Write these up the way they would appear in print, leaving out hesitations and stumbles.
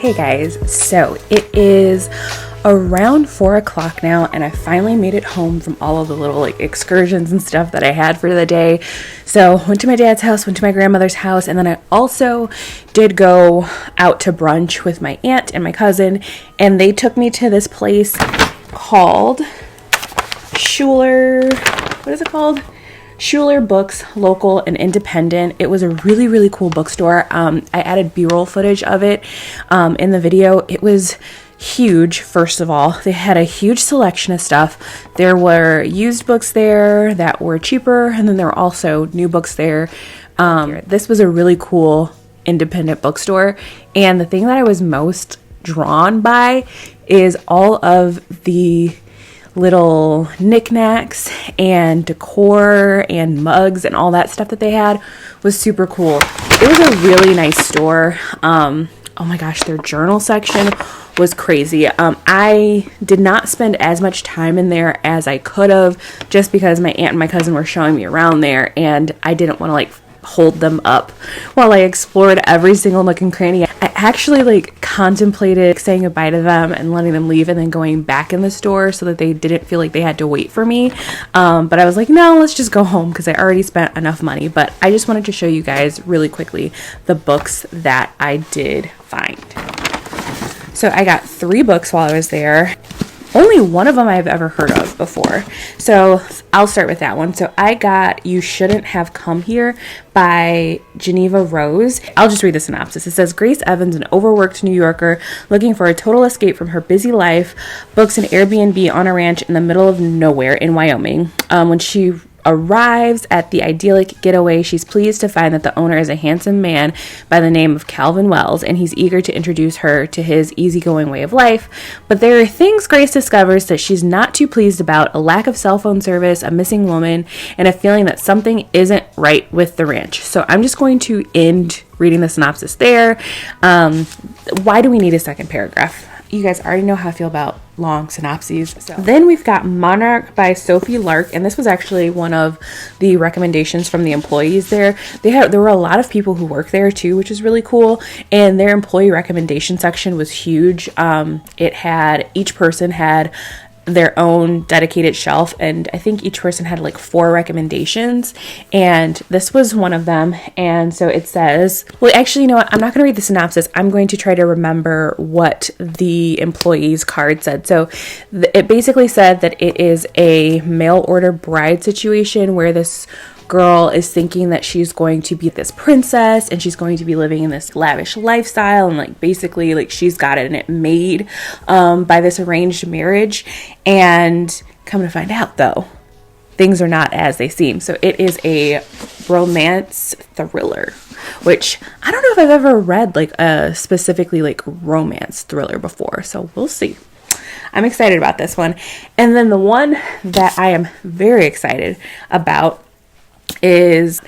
Hey guys, so it is around 4 o'clock now, and I finally made it home from all of the little excursions and stuff that I had for the day. So went to my dad's house, went to my grandmother's house, and then I also did go out to brunch with my aunt and my cousin, and they took me to this place called Schuler, what is it called? Schuler Books, local and independent. It was a really, really cool bookstore. I added B-roll footage of it in the video. It was huge, first of all. They had a huge selection of stuff. There were used books there that were cheaper, and then there were also new books there. This was a really cool independent bookstore, and the thing that I was most drawn by is all of the little knickknacks and decor and mugs and all that stuff that they had was super cool. It was a really nice store. Oh my gosh, their journal section was crazy. I did not spend as much time in there as I could have, just because my aunt and my cousin were showing me around there, and I didn't want to hold them up while I explored every single nook and cranny. I actually contemplated saying goodbye to them and letting them leave and then going back in the store so that they didn't feel like they had to wait for me. But I was like, no, let's just go home because I already spent enough money. But I just wanted to show you guys really quickly the books that I did find. So I got 3 books while I was there. Only one of them I've ever heard of before. So I'll start with that one. So I got You Shouldn't Have Come Here by Geneva Rose. I'll just read the synopsis. It says, Grace Evans, an overworked New Yorker looking for a total escape from her busy life, books an Airbnb on a ranch in the middle of nowhere in Wyoming. When she arrives at the idyllic getaway, she's pleased to find that the owner is a handsome man by the name of Calvin Wells, and he's eager to introduce her to his easygoing way of life. But there are things Grace discovers that she's not too pleased about: a lack of cell phone service, a missing woman, and a feeling that something isn't right with the ranch. So I'm just going to end reading the synopsis there. Why do we need a second paragraph? You guys already know how I feel about long synopses. So then we've got Monarch by Sophie Lark, and this was actually one of the recommendations from the employees there. There were a lot of people who work there too, which is really cool, and their employee recommendation section was huge. Each person had their own dedicated shelf, and I think each person had 4 recommendations, and this was one of them. And so it says, well, actually, you know what, I'm not going to read the synopsis. I'm going to try to remember what the employee's card said. So it basically said that it is a mail order bride situation where this girl is thinking that she's going to be this princess and she's going to be living in this lavish lifestyle, and basically she's got it and it made by this arranged marriage, and come to find out though, things are not as they seem. So it is a romance thriller, which I don't know if I've ever read a specifically romance thriller before, so we'll see. I'm excited about this one. And then the one that I am very excited about is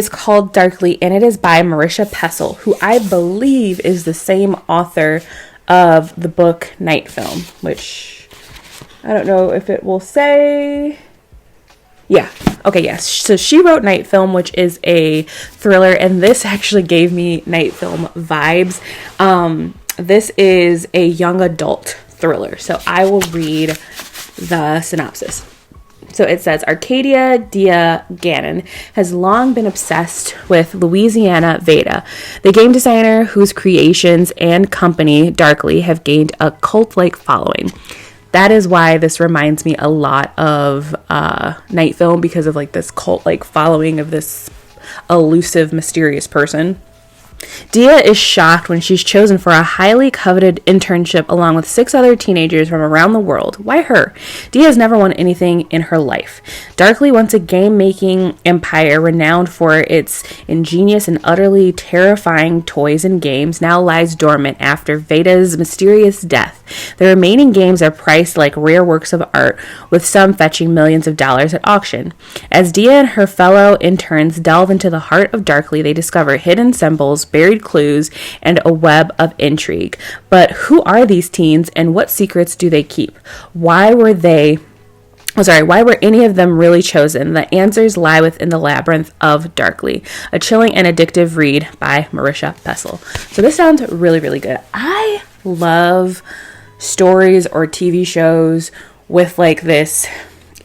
called Darkly, and it is by Marisha Pessl, who I believe is the same author of the book Night Film, which I don't know if it will say. Yeah. Okay, yes. So she wrote Night Film, which is a thriller, and this actually gave me Night Film vibes. This is a young adult thriller, so I will read the synopsis. So it says, Arcadia Dia Gannon has long been obsessed with Louisiana Veda, the game designer whose creations and company, Darkly, have gained a cult-like following. That is why this reminds me a lot of Night Film, because of this cult-like following of this elusive, mysterious person. Dia is shocked when she's chosen for a highly coveted internship along with 6 other teenagers from around the world. Why her? Dia has never won anything in her life. Darkly, once a game-making empire renowned for its ingenious and utterly terrifying toys and games, now lies dormant after Veda's mysterious death. The remaining games are priced like rare works of art, with some fetching millions of dollars at auction. As Dia and her fellow interns delve into the heart of Darkly, they discover hidden symbols, buried clues, and a web of intrigue. But who are these teens, and what secrets do they keep? Why were they Why were any of them really chosen? The answers lie within the labyrinth of Darkly, a chilling and addictive read by Marisha Pessl. So this sounds really, really good. I love stories or TV shows with like this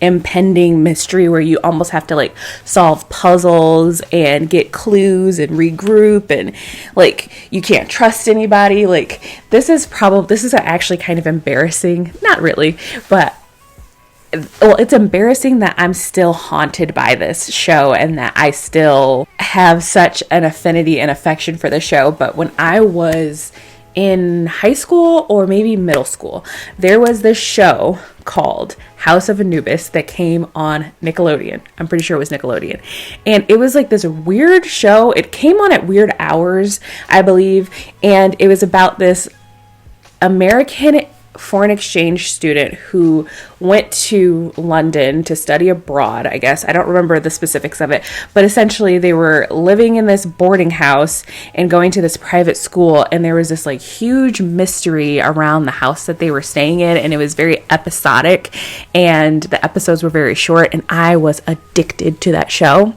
impending mystery where you almost have to like solve puzzles and get clues and regroup, and like you can't trust anybody. Like this is actually kind of embarrassing. Not really, but well, it's embarrassing that I'm still haunted by this show and that I still have such an affinity and affection for the show. But when I was in high school or maybe middle school, there was this show called House of Anubis that came on Nickelodeon. I'm pretty sure it was Nickelodeon. And it was like this weird show. It came on at weird hours, I believe. And it was about this American foreign exchange student who went to London to study abroad, I guess. I don't remember the specifics of it, but essentially they were living in this boarding house and going to this private school, and there was this like huge mystery around the house that they were staying in, and it was very episodic, and the episodes were very short, and I was addicted to that show,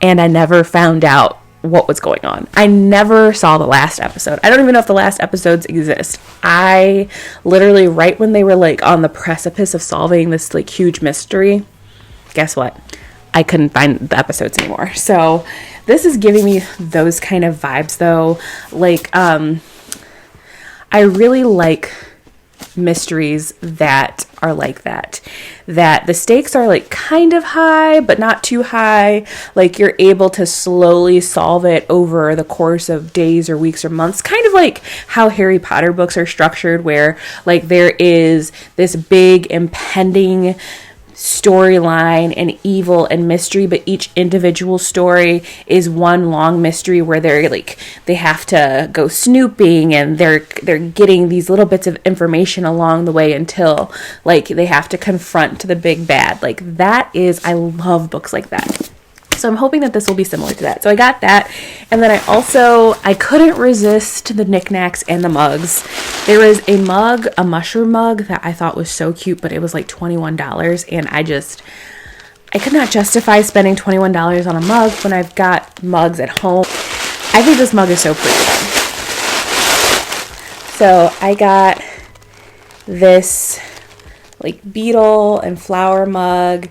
and I never found out what was going on. I never saw the last episode. I don't even know if the last episodes exist. I literally, right when they were like on the precipice of solving this like huge mystery, guess what? I couldn't find the episodes anymore. So this is giving me those kind of vibes though. Like, I really like mysteries that are like that the stakes are like kind of high but not too high, like you're able to slowly solve it over the course of days or weeks or months, kind of like how Harry Potter books are structured, where like there is this big impending storyline and evil and mystery, but each individual story is one long mystery where they have to go snooping, and they're getting these little bits of information along the way until like they have to confront the big bad. Like that is, I love books like that. So I'm hoping that this will be similar to that. So I got that. And then I couldn't resist the knickknacks and the mugs. There was a mug, a mushroom mug that I thought was so cute, but it was like $21. And I could not justify spending $21 on a mug when I've got mugs at home. I think this mug is so pretty. So I got this like beetle and flower mug.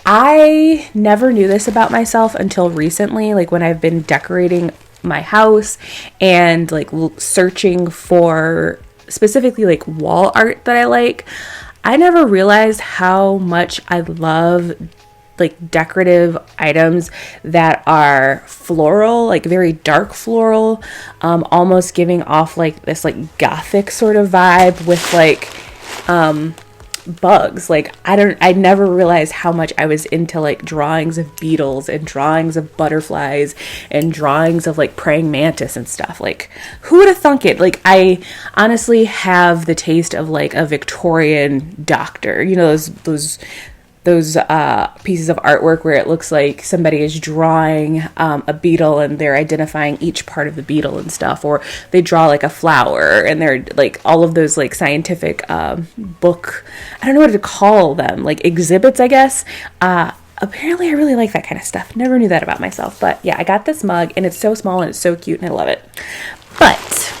I never knew this about myself until recently, like when I've been decorating my house and like searching for specifically like wall art that I like. I never realized how much I love like decorative items that are floral, like very dark floral, almost giving off like this like gothic sort of vibe with like bugs. Like I never realized how much I was into like drawings of beetles and drawings of butterflies and drawings of like praying mantis and stuff. Like who would have thunk it? Like I honestly have the taste of like a Victorian doctor, you know, those pieces of artwork where it looks like somebody is drawing a beetle and they're identifying each part of the beetle and stuff, or they draw like a flower and they're like all of those like scientific book, I don't know what to call them, like exhibits, I guess. Apparently I really like that kind of stuff. Never knew that about myself, but yeah, I got this mug and it's so small and it's so cute and I love it. But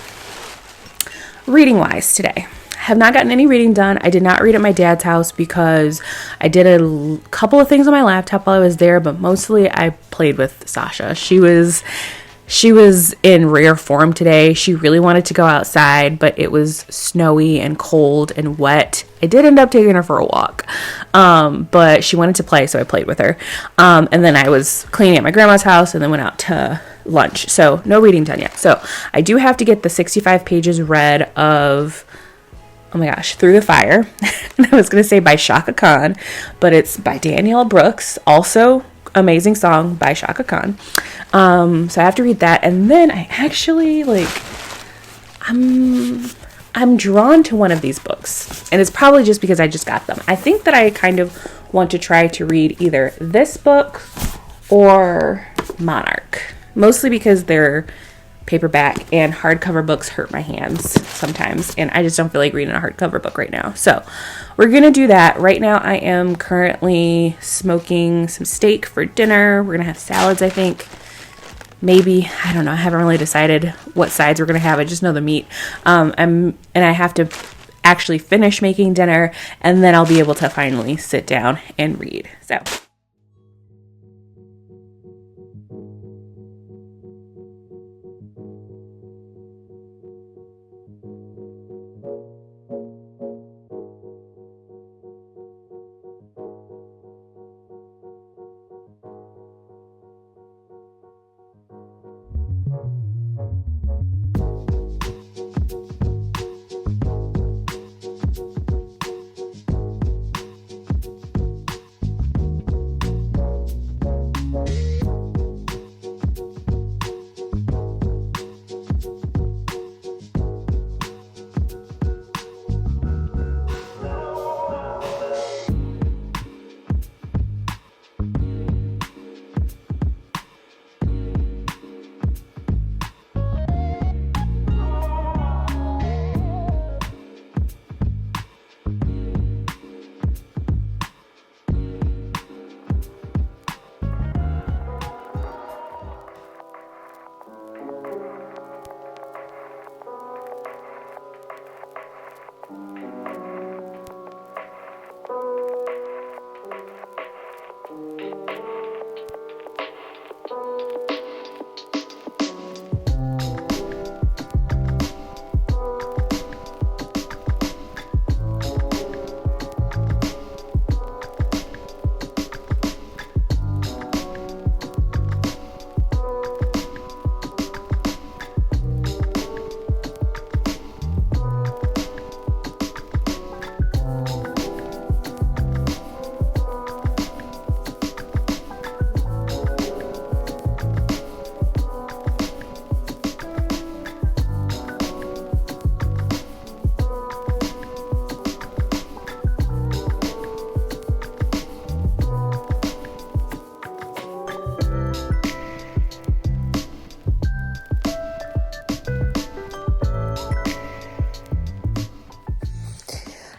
reading wise today, have not gotten any reading done. I did not read at my dad's house because I did a couple of things on my laptop while I was there, but mostly I played with Sasha. She was in rare form today. She really wanted to go outside, but it was snowy and cold and wet. I did end up taking her for a walk, but she wanted to play, so I played with her. And then I was cleaning at my grandma's house and then went out to lunch. So no reading done yet. So I do have to get the 65 pages read of, oh my gosh, Through the Fire. I was going to say by Chaka Khan, but it's by Danielle Brooks. Also, amazing song by Chaka Khan. So I have to read that. And then I actually, I'm drawn to one of these books. And it's probably just because I just got them. I think that I kind of want to try to read either this book or Monarch. Mostly because they're paperback, and hardcover books hurt my hands sometimes, and I just don't feel like reading a hardcover book right now. So we're going to do that. Right now I am currently smoking some steak for dinner. We're going to have salads, I think. Maybe, I don't know. I haven't really decided what sides we're going to have. I just know the meat. And I have to actually finish making dinner, and then I'll be able to finally sit down and read. So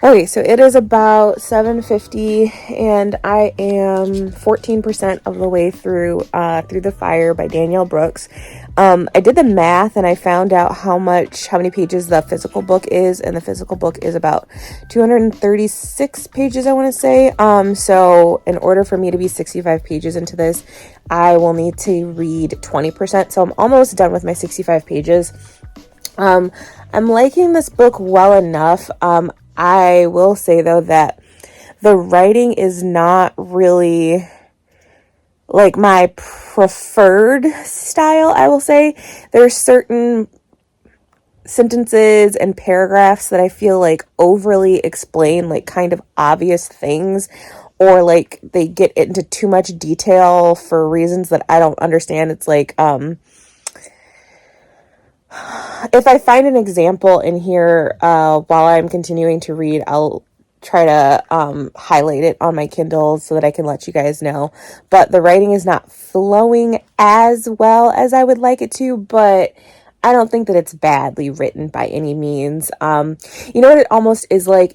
okay, so it is about 7:50, and I am 14% of the way through Through the Fire by Danielle Brooks. I did the math, and I found out how many pages the physical book is, and the physical book is about 236 pages, I want to say. So in order for me to be 65 pages into this, I will need to read 20%. So I'm almost done with my 65 pages. I'm liking this book well enough. I will say, though, that the writing is not really like my preferred style, I will say. There's certain sentences and paragraphs that I feel like overly explain like kind of obvious things, or like they get into too much detail for reasons that I don't understand. It's like, if I find an example in here while I'm continuing to read, I'll try to highlight it on my Kindle so that I can let you guys know. But the writing is not flowing as well as I would like it to, but I don't think that it's badly written by any means. You know what it almost is like?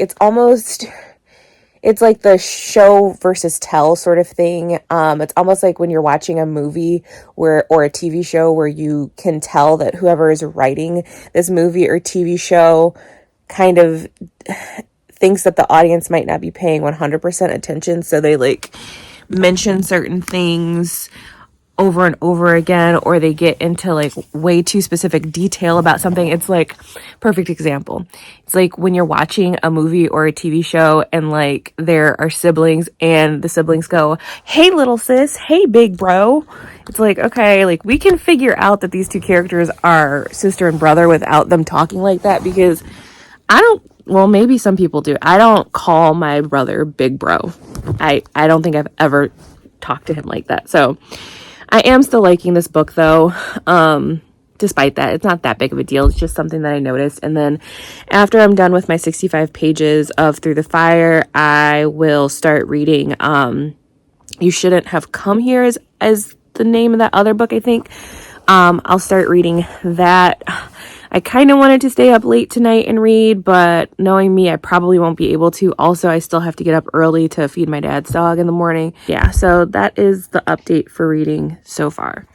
It's like the show versus tell sort of thing. It's almost like when you're watching a movie or a TV show where you can tell that whoever is writing this movie or TV show kind of thinks that the audience might not be paying 100% attention. So they like mention certain things over and over again, or they get into like way too specific detail about something. It's like, perfect example. It's like when you're watching a movie or a TV show and like there are siblings and the siblings go, "Hey little sis, hey big bro." It's like, okay, like we can figure out that these two characters are sister and brother without them talking like that, because well, maybe some people do. I don't call my brother big bro. I don't think I've ever talked to him like that. So I am still liking this book, though. Despite that, it's not that big of a deal. It's just something that I noticed. And then after I'm done with my 65 pages of Through the Fire, I will start reading You Shouldn't Have Come Here as the name of that other book, I think. I'll start reading that. I kind of wanted to stay up late tonight and read, but knowing me, I probably won't be able to. Also, I still have to get up early to feed my dad's dog in the morning. Yeah, so that is the update for reading so far.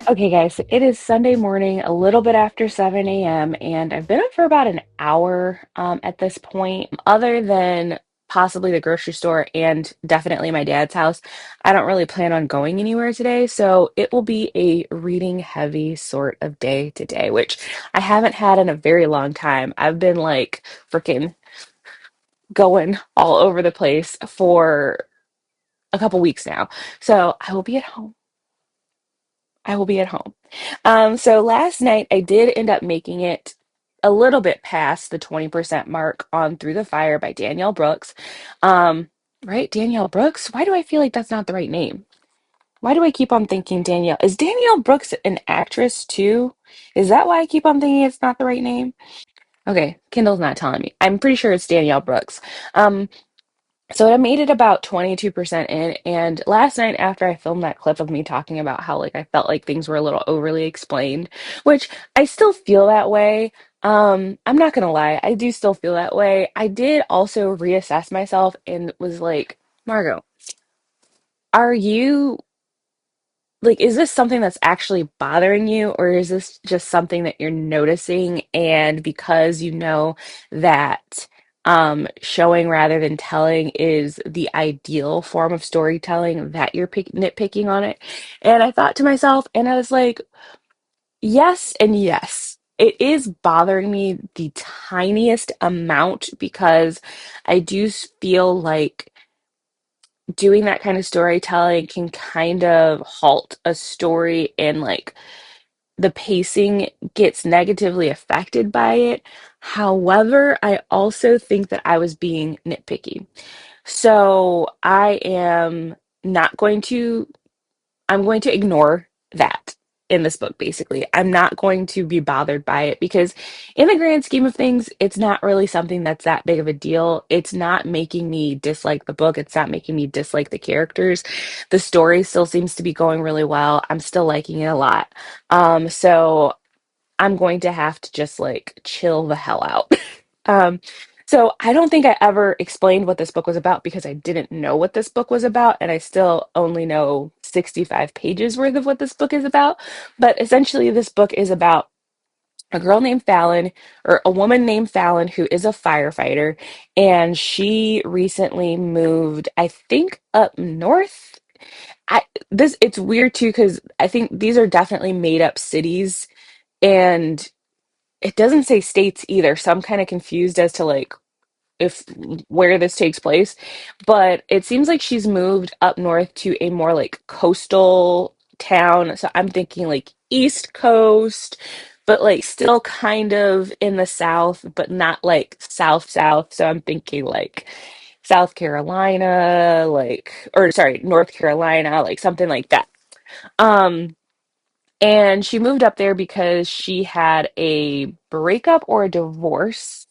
Okay, guys, so it is Sunday morning, a little bit after 7 a.m., and I've been up for about an hour at this point. Other than possibly the grocery store and definitely my dad's house, I don't really plan on going anywhere today. So it will be a reading heavy sort of day today, which I haven't had in a very long time. I've been like freaking going all over the place for a couple weeks now. So I will be at home. I will be at home. So last night I did end up making it a little bit past the 20% mark on Through the Fire by Danielle Brooks. Um, right? Danielle Brooks? Why do I feel like that's not the right name? Why do I keep on thinking Danielle? Is Danielle Brooks an actress too? Is that why I keep on thinking it's not the right name? Okay, Kindle's not telling me. I'm pretty sure it's Danielle Brooks. Um, so I made it about 22% in, and last night after I filmed that clip of me talking about how like I felt like things were a little overly explained, which I still feel that way. I'm not gonna lie, I do still feel that way. I did also reassess myself and was like, Margot, are you like, is this something that's actually bothering you, or is this just something that you're noticing? And because you know that showing rather than telling is the ideal form of storytelling, that you're nitpicking on it. And I thought to myself, and I was like, yes, and yes. It is bothering me the tiniest amount because I do feel like doing that kind of storytelling can kind of halt a story and like the pacing gets negatively affected by it. However, I also think that I was being nitpicky. So not going to I'm going to ignore that in this book, basically. I'm not going to be bothered by it because, in the grand scheme of things, it's not really something that's that big of a deal. It's not making me dislike the book, it's not making me dislike the characters. The story still seems to be going really well. I'm still liking it a lot. So I'm going to have to just like chill the hell out. Um, so I don't think I ever explained what this book was about because I didn't know what this book was about, and I still only know 65 pages worth of what this book is about. But essentially, this book is about a girl named Fallon, or a woman named Fallon, who is a firefighter, and she recently moved, I think, up north. I this It's weird too because I think these are definitely made up cities, and it doesn't say states either, so I'm kind of confused as to like if where this takes place. But it seems like she's moved up north to a more like coastal town. So I'm thinking like East Coast, but like still kind of in the South, but not like South South. So I'm thinking like South Carolina, like, or sorry, North Carolina, like something like that. Um, and she moved up there because she had a breakup or a divorce.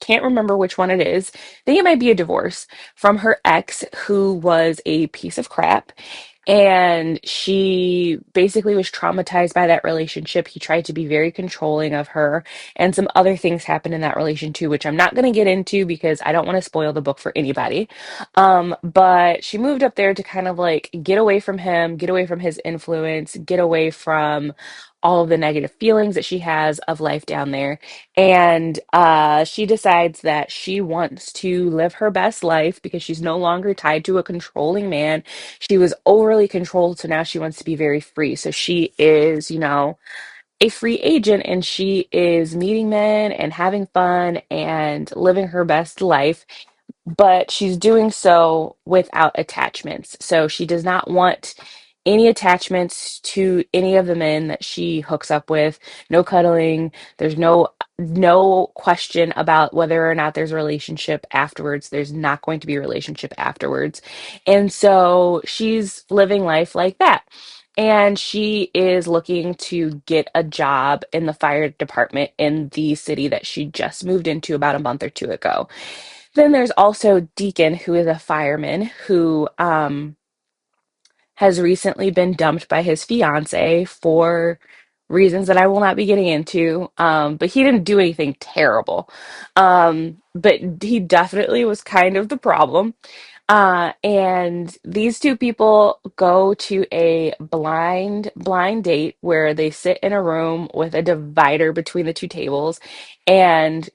Can't remember which one it is. I think it might be a divorce from her ex, who was a piece of crap. And she basically was traumatized by that relationship. He tried to be very controlling of her, and some other things happened in that relation too, which I'm not going to get into because I don't want to spoil the book for anybody. But she moved up there to kind of like get away from him, get away from his influence, get away from all of the negative feelings that she has of life down there. And she decides that she wants to live her best life because she's no longer tied to a controlling man. She was overly controlled, so now she wants to be very free. So she is, a free agent, and she is meeting men and having fun and living her best life, but she's doing so without attachments. So she does not want any attachments to any of the men that she hooks up with. No cuddling. There's no question about whether or not there's a relationship afterwards. There's not going to be a relationship afterwards. And so she's living life like that. And she is looking to get a job in the fire department in the city that she just moved into about a month or two ago. Then there's also Deacon, who is a fireman who has recently been dumped by his fiance for reasons that I will not be getting into. But he didn't do anything terrible. But he definitely was kind of the problem. And these two people go to a blind date where they sit in a room with a divider between the two tables, and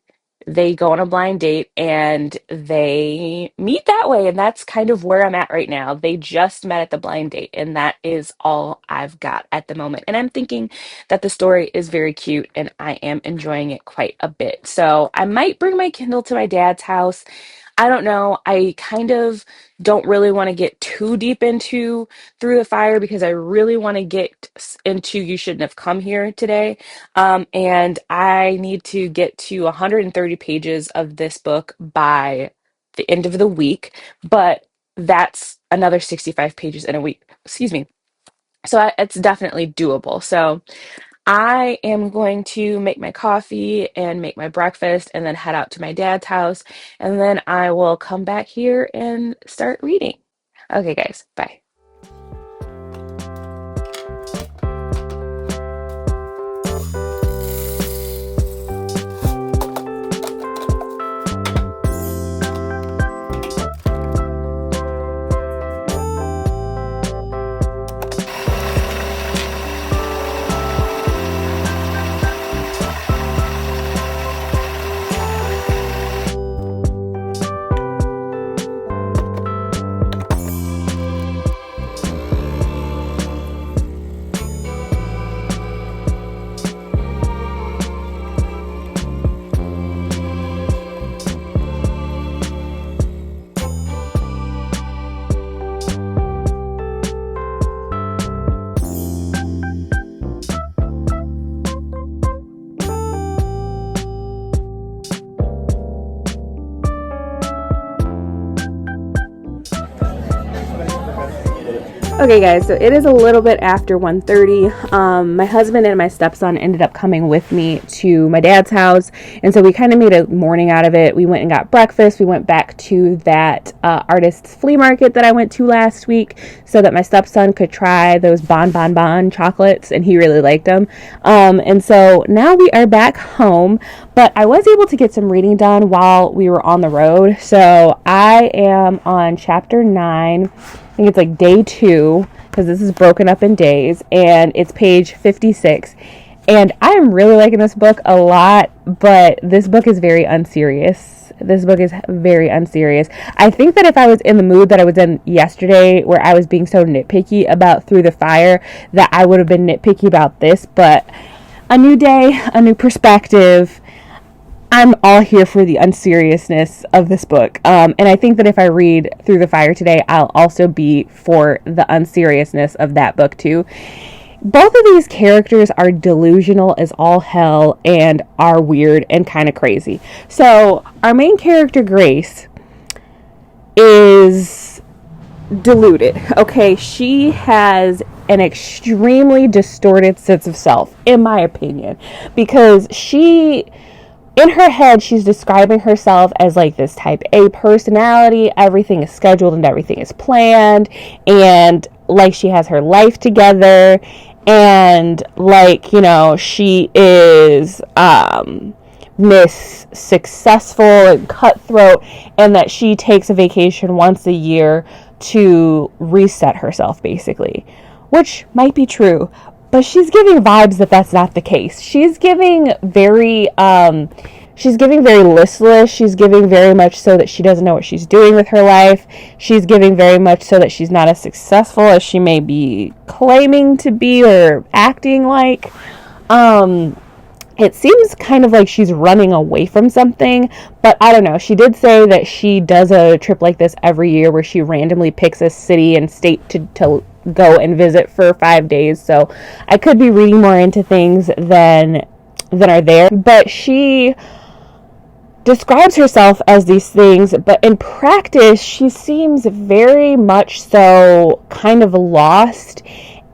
they go on a blind date and they meet that way. And that's kind of where I'm at right now. They just met at the blind date, and that is all I've got at the moment. And I'm thinking that the story is very cute and I am enjoying it quite a bit. So I might bring my Kindle to my dad's house. I don't know. I kind of don't really want to get too deep into Through the Fire because I really want to get into You Shouldn't Have Come Here today. And I need to get to 130 pages of this book by the end of the week, but that's another 65 pages in a week. Excuse me. So it's definitely doable. So I am going to make my coffee and make my breakfast and then head out to my dad's house. And then I will come back here and start reading. Okay, guys, bye. Okay, guys, so it is a little bit after 1:30. My husband and my stepson ended up coming with me to my dad's house, and so we kind of made a morning out of it. We went and got breakfast. We went back to that artist's flea market that I went to last week so that my stepson could try those Bon Bon Bon chocolates, and he really liked them. And so now we are back home, but I was able to get some reading done while we were on the road. So I am on chapter 9. I think it's like day 2 because this is broken up in days, and it's page 56. And I am really liking this book a lot, but this book is very unserious. This book is very unserious. I think that if I was in the mood that I was in yesterday, where I was being so nitpicky about Through the Fire, that I would have been nitpicky about this. But a new day, a new perspective. I'm all here for the unseriousness of this book. And I think that if I read Through the Fire today, I'll also be for the unseriousness of that book too. Both of these characters are delusional as all hell and are weird and kind of crazy. So our main character, Grace, is deluded. Okay, she has an extremely distorted sense of self, in my opinion, because in her head, she's describing herself as like this type A personality. Everything is scheduled and everything is planned, and like she has her life together, and like, she is Miss Successful and Cutthroat, and that she takes a vacation once a year to reset herself, basically, which might be true. But she's giving vibes that that's not the case. She's giving very listless. She's giving very much so that she doesn't know what she's doing with her life. She's giving very much so that she's not as successful as she may be claiming to be or acting like. It seems kind of like she's running away from something, but I don't know. She did say that she does a trip like this every year where she randomly picks a city and state to go and visit for 5 days. So I could be reading more into things than are there, but she describes herself as these things, but in practice she seems very much so kind of lost.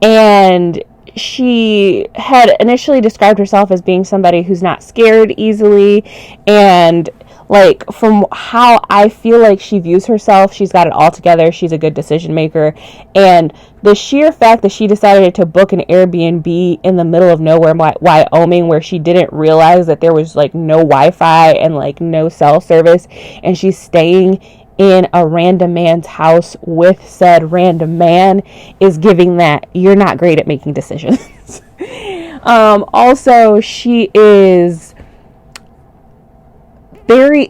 And she had initially described herself as being somebody who's not scared easily, and like from how I feel like she views herself, she's got it all together. She's a good decision maker, and the sheer fact that she decided to book an Airbnb in the middle of nowhere, Wyoming, where she didn't realize that there was like no Wi-Fi and like no cell service, and she's staying in a random man's house with said random man, is giving that you're not great at making decisions. Also, she is very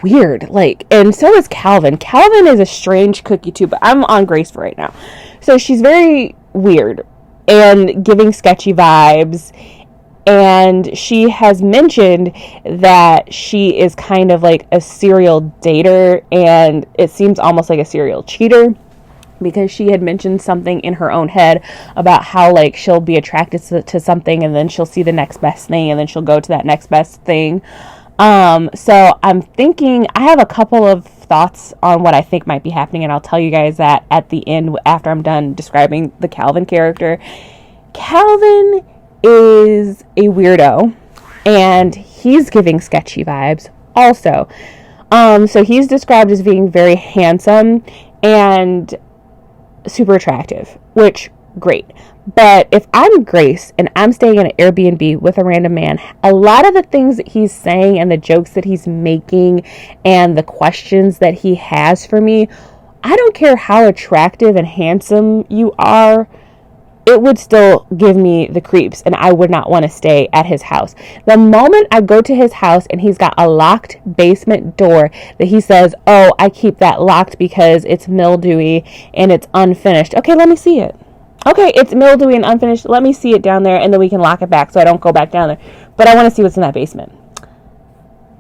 weird, and so is Calvin. Calvin is a strange cookie too, but I'm on Grace for right now. So she's very weird and giving sketchy vibes. And she has mentioned that she is kind of like a serial dater, and it seems almost like a serial cheater, because she had mentioned something in her own head about how like she'll be attracted to something, and then she'll see the next best thing, and then she'll go to that next best thing. So I'm thinking, I have a couple of thoughts on what I think might be happening, and I'll tell you guys that at the end after I'm done describing the Calvin character. Calvin is a weirdo, and he's giving sketchy vibes also. So he's described as being very handsome and super attractive, which great. But if I'm Grace and I'm staying in an Airbnb with a random man, a lot of the things that he's saying and the jokes that he's making and the questions that he has for me, I don't care how attractive and handsome you are, it would still give me the creeps, and I would not want to stay at his house. The moment I go to his house and he's got a locked basement door that he says, oh, I keep that locked because it's mildewy and it's unfinished. Okay, let me see it. Okay, it's mildewy and unfinished. Let me see it down there, and then we can lock it back so I don't go back down there. But I want to see what's in that basement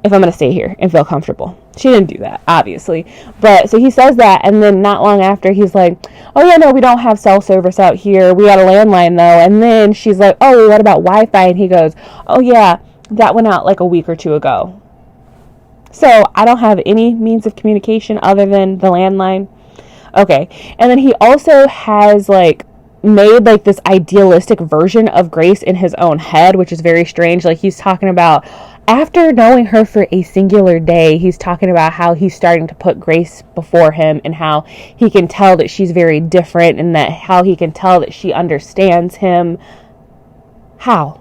if I'm going to stay here and feel comfortable. She didn't do that, obviously. But so he says that, and then not long after, he's like, oh, yeah, no, we don't have cell service out here. We got a landline, though. And then she's like, oh, what about Wi-Fi? And he goes, oh, yeah, that went out like a week or two ago. So I don't have any means of communication other than the landline. Okay. And then he also has, like, made like this idealistic version of Grace in his own head, which is very strange. Like, he's talking about, after knowing her for a singular day, he's talking about how he's starting to put Grace before him, and how he can tell that she's very different, and that how he can tell that she understands him. How?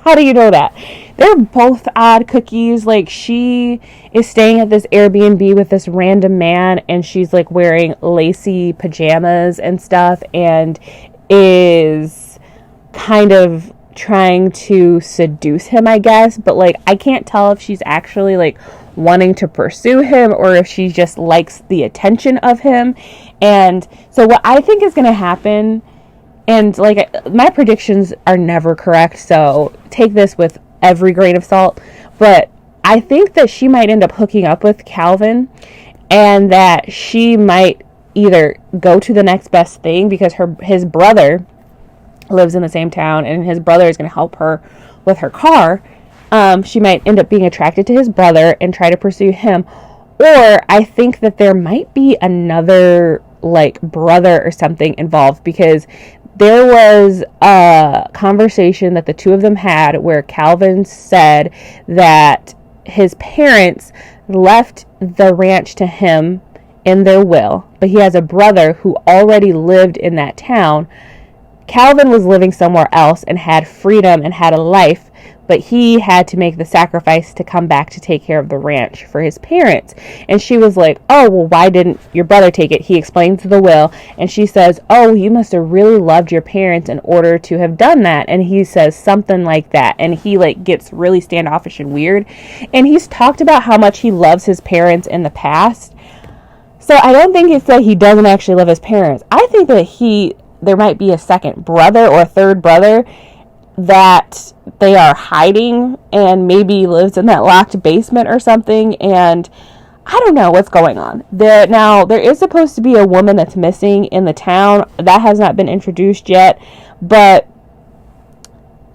How do you know that? They're both odd cookies. Like, she is staying at this Airbnb with this random man, and she's like wearing lacy pajamas and stuff, and is kind of trying to seduce him, I guess. But like, I can't tell if she's actually like wanting to pursue him or if she just likes the attention of him. And so what I think is going to happen, and like, my predictions are never correct, so take this with every grain of salt, but I think that she might end up hooking up with Calvin, and that she might either go to the next best thing because his brother lives in the same town, and his brother is going to help her with her car. She might end up being attracted to his brother and try to pursue him. Or I think that there might be another like brother or something involved, because there was a conversation that the two of them had where Calvin said that his parents left the ranch to him in their will, but he has a brother who already lived in that town. Calvin was living somewhere else and had freedom and had a life but he had to make the sacrifice to come back to take care of the ranch for his parents. And she was like, oh, well, why didn't your brother take it? He explains the will, and she says, oh, you must have really loved your parents in order to have done that. And he says something like that, and he like gets really standoffish and weird. And he's talked about how much he loves his parents in the past. So I don't think it's that he doesn't actually love his parents. I think that there might be a second brother or a third brother that they are hiding, and maybe lives in that locked basement or something, and I don't know what's going on. Now, there is supposed to be a woman that's missing in the town. That has not been introduced yet, but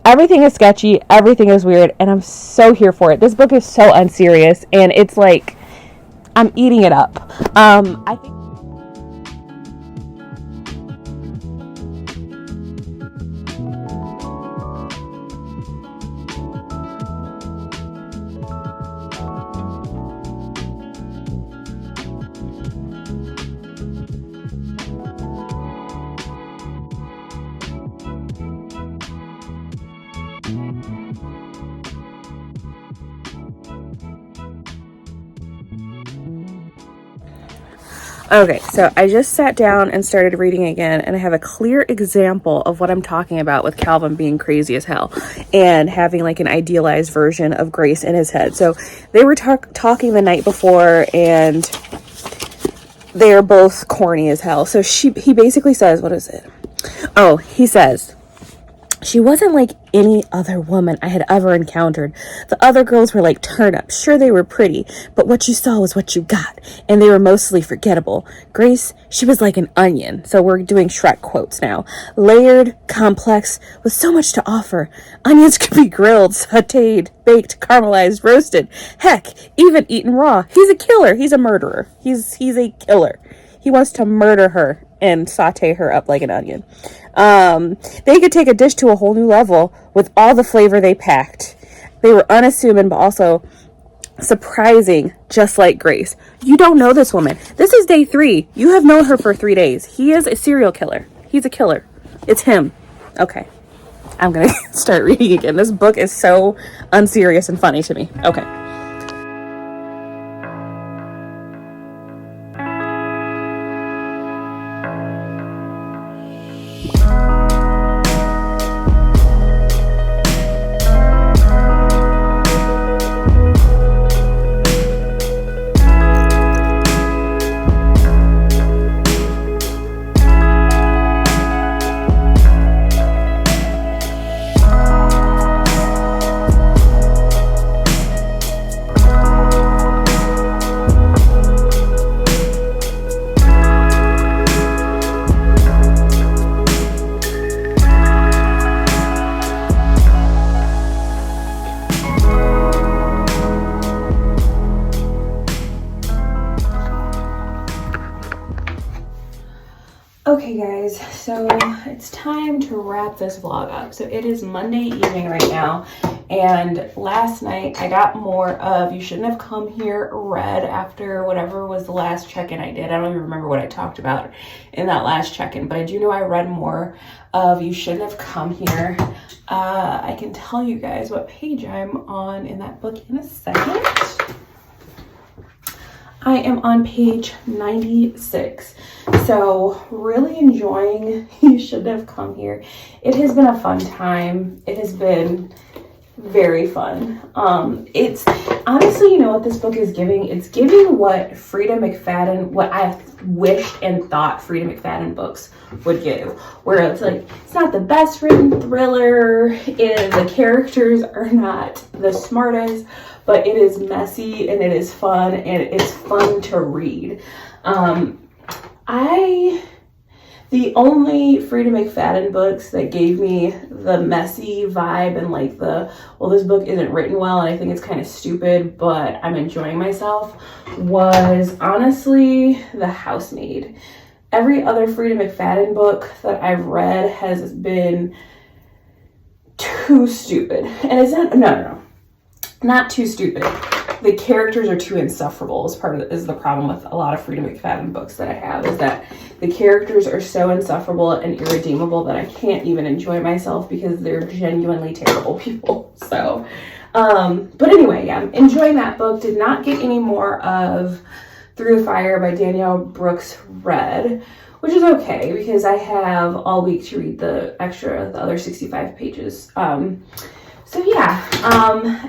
everything is sketchy, everything is weird, and I'm so here for it. This book is so unserious, and it's like, I'm eating it up. I think Okay, so I just sat down and started reading again, and I have a clear example of what I'm talking about with Calvin being crazy as hell and having like an idealized version of Grace in his head. So they were talking the night before, and they are both corny as hell. So he basically says, what is it? Oh, he says, she wasn't like any other woman I had ever encountered. The other girls were like turnips. Sure, they were pretty, but what you saw was what you got, and they were mostly forgettable. Grace, she was like an onion. So we're doing Shrek quotes now. Layered, complex, with so much to offer. Onions could be grilled, sauteed, baked, caramelized, roasted. Heck, even eaten raw. He's a killer. He's a murderer. He's a killer. He wants to murder her and saute her up like an onion. They could take a dish to a whole new level with all the flavor they packed. They were unassuming, but also surprising, just like Grace. You don't know this woman. This is day 3. You have known her for 3 days. He is a serial killer. He's a killer. It's him. Okay. I'm gonna start reading again. This book is so unserious and funny to me. Okay. Okay guys, so it's time to wrap this vlog up. So it is Monday evening right now, and last night I got more of You Shouldn't Have Come Here read after whatever was the last check-in I did. I don't even remember what I talked about in that last check-in, but I do know I read more of You Shouldn't Have Come Here. I can tell you guys what page I'm on in that book in a second. I am on page 96. So really enjoying You Should Have Come Here. It has been a fun time. It has been very fun. It's honestly, you know what this book is giving? It's giving what I wished and thought Frida McFadden books would give. Where it's like, it's not the best written thriller, the characters are not the smartest, but it is messy and it is fun and it's fun to read. The only Frida McFadden books that gave me the messy vibe and like this book isn't written well and I think it's kind of stupid, but I'm enjoying myself, was honestly The Housemaid. Every other Frida McFadden book that I've read has been too stupid. And it's not too stupid. The characters are too insufferable is the problem with a lot of Frida McFadden books that I have, is that The characters are so insufferable and irredeemable that I can't even enjoy myself because they're genuinely terrible people. So, but anyway, yeah, I'm enjoying that book. Did not get any more of Through the Fire by Danielle Brooks read, which is okay because I have all week to read the other 65 pages. So yeah,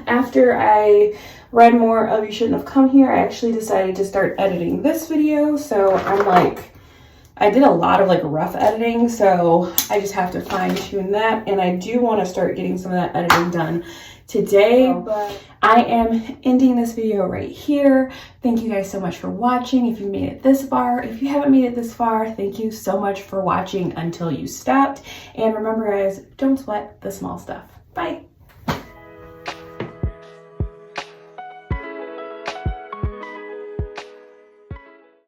after I read more of You Shouldn't Have Come Here, I actually decided to start editing this video. So I'm like, I did a lot of like rough editing, so I just have to fine tune that. And I do want to start getting some of that editing done today, but I am ending this video right here. Thank you guys so much for watching. If you made it this far, if you haven't made it this far, thank you so much for watching until you stopped. And remember guys, don't sweat the small stuff. Bye.